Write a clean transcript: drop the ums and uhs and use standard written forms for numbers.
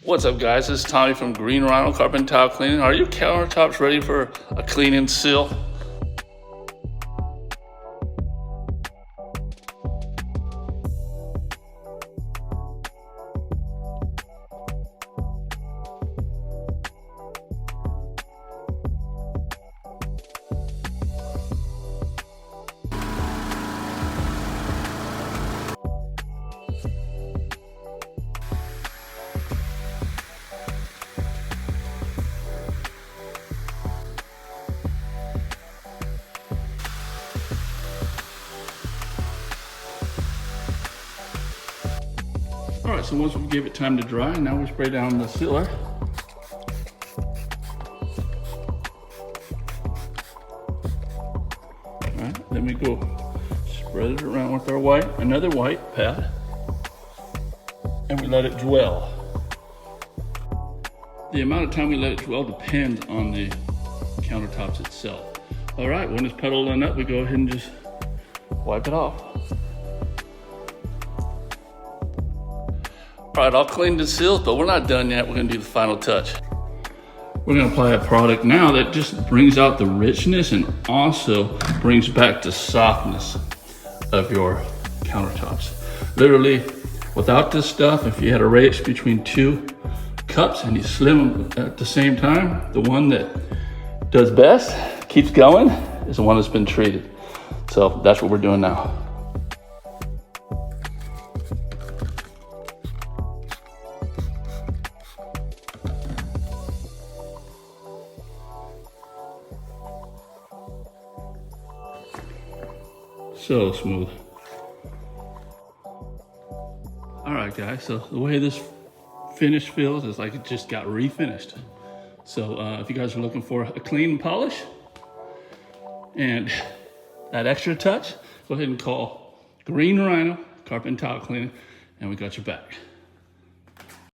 What's up, guys? This is Tommy from Green Rhino Carpet Cleaning. Are your countertops ready for a clean and seal? All right, so once we give it time to dry, now we spray down the sealer. All right, then we go spread it around with our another white pad, and we let it dwell. The amount of time we let it dwell depends on the countertops itself. All right, when it's pedaling up, we go ahead and just wipe it off. All right, all cleaned and sealed, but we're not done yet. We're gonna do the final touch. We're gonna apply a product now that just brings out the richness and also brings back the softness of your countertops. Literally, without this stuff, if you had a race between two cups and you slim them at the same time, the one that does best, keeps going, is the one that's been treated. So that's what we're doing now. So smooth. All right, guys, so the way this finish feels is like it just got refinished. So if you guys are looking for a clean polish and that extra touch, go ahead and call Green Rhino Carpet and Tile Cleaning, and we got your back.